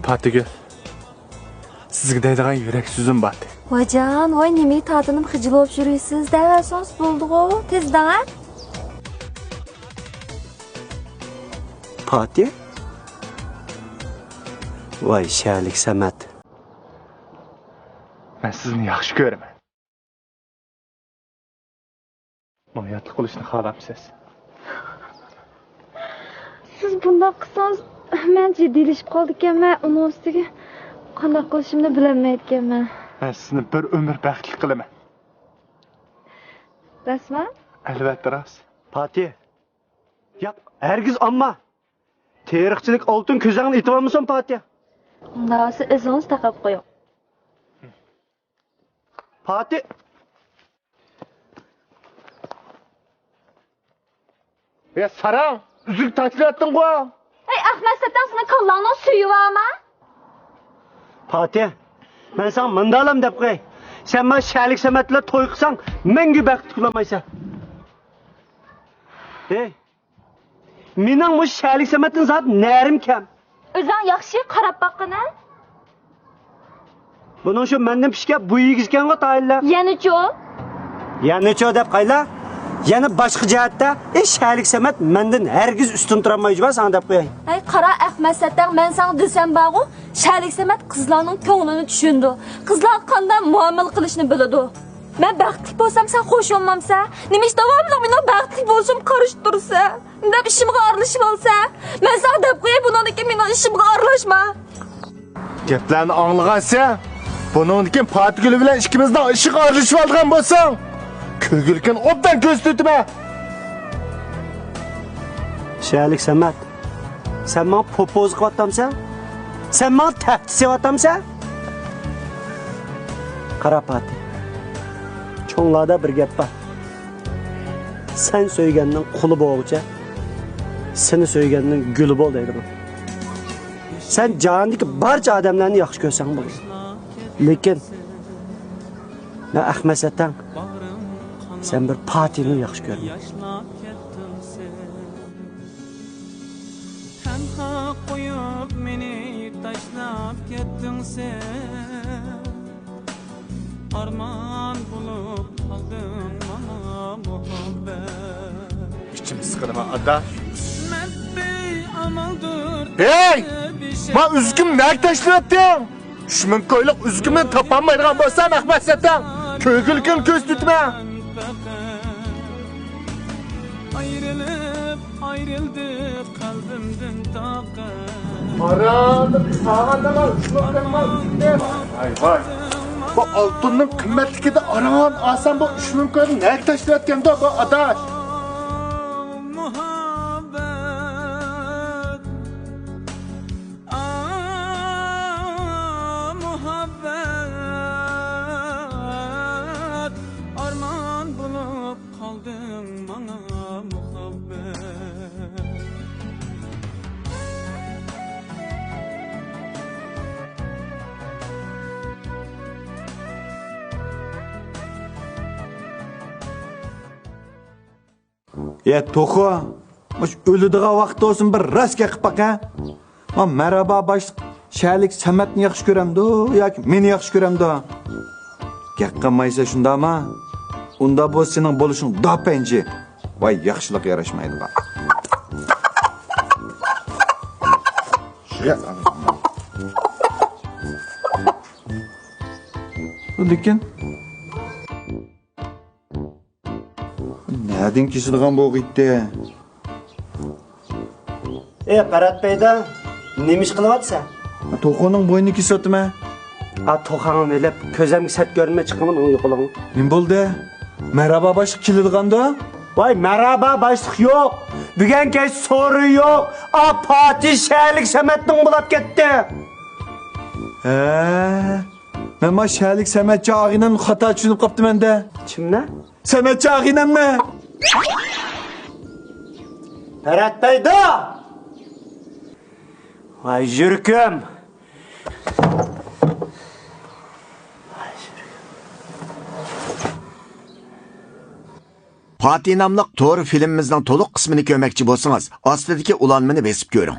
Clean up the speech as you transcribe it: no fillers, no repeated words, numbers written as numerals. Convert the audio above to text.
Patigül. Sizga deydigan yurak so'zim bor. Vajan, voy nimaga tortinib xijilib yurisiz? Davasons bo'ldi-ku, tezdan. Fatih? Vay Şerlik Samet. Men sizni yaxshi ko'raman. Mayatlik qilishni xohlabsiz. Siz bundoq qilsangiz, men jiddiylashib qoldik-ekan, uni ustiga qanday qilishimni bilmayotganman. Men sizni bir umr baxtli qilaman. Rasman? Albatta rost. Fatih. Yap, hergiz amma. Tarixchilik oltin ko'zingni etib olmasan Fatih. Unda siz izingiz taqab qo'ying. Fatih. Ya Saran, üzül taşlattın ku. Ey Ahmet Satan seni kallağına suyu var mı? Fatih. Ben sana mındalam dep qo'y. Sen bana Şerlik Samet'le to'y qilsang, menga baxt tilamaysan. Hey. Mening bu Şerlik Samet'in zat närim kam. O'zing yaxshi qarab boqqina. Buning shu mendan pishga bu yigizgan-ku tayinlar. Yana-chu? Yana-chu deb qayla? Yana boshqa jihatda Şerlik Samet mendan hergiz ustun turamaydi va sana deb qo'yay. Ey qara Ahmet Satan, men sana desam bag'u, Şerlik Samet qizlarning ko'nglini tushundi. Qizlar qanday muomala qilishni biladi. Men baxtli bo'lsam, sen xo'sh olmamsa, nima ish davomli men baxtli bo'lsam qarish tursa, deb ishimga aralashib olsa, men sana deb qo'yay, bundan keyin men ishimga aralashma. Gaplarni anglagansan, bundan keyin Patigül bilan ikkimizdan ishga aralashib olgan bo'lsang, ko'gilkin obdan ko'z tutma. Şerlik Samet. Sen bana popoz qilyapsan? Sen bana tahdid qilyapsan? Qara Fatih. Çoğlarda bir gap var. Sen söygeninin kulu boğuca, seni söygeninin gülü bol deydi bu. Sen canındaki barcha adamlarni yaxshi ko'rsan bo'ladi. Lekin ne Ahmet Satan, sen bir Fatihni yaxshi ko'rma. Tenha koyup meni taşlap kettin sen. Arman bulup kaldın bana muhabbet. İçim sıkılma ada. Medbey amaldır. Hey! Ma üzgüm ne taşlattın? Şumun koyluk üzgümden tapanmaydıgan bolsan Ahmet Satan. Ko'gilkin ko'z tutma. Ayrılıp ayrıldık kalbimden takat. Aranım sağandalar, şunlardan Vay vay. Bu altının kıymetli de aran alsan bu 3000 koyun ne taşlatken de bu adaş. Muhabbet. Muhabbet. Arman bulup kaldın bana muhabbet. Ya To'xo, mush o'lidigan vaqt olsin bir rasga qilib baqa. Ha, merhaba baş Şerlik Sametni yaxshi ko'ramdi yoki meni yaxshi ko'ramdi? Gap qilmaysa shundami? Unda bu sening bo'lishing dopenji. Voy, yaxshilik yarashmaydi bak. Lekin Nereden kesilgan bu gitti? Berat Bey'de neymiş kılıvatsa? To'xoning bo'yni kesyaptimi? To'xoning elib ko'zimga sat ko'rinmay chiqaman onu yo'qolgan. Nima bo'ldi? Merhaba baş keladigan-da? Vay merhaba başlık yok. Bugün geç soru yok. Fatih Şerlik Samet'nin bulup gitti. Men ma Şerlik Samet ağıyla hata tushunib qopti menda. Kimni? Samet ağıyla mı? Berat Bey'de. Vay yürküm. Fatih namlıq to'g'ri filmimizning to'liq qismini ko'rmoqchi bo'lsangiz, ostidagi ulanmani besib ko'ring.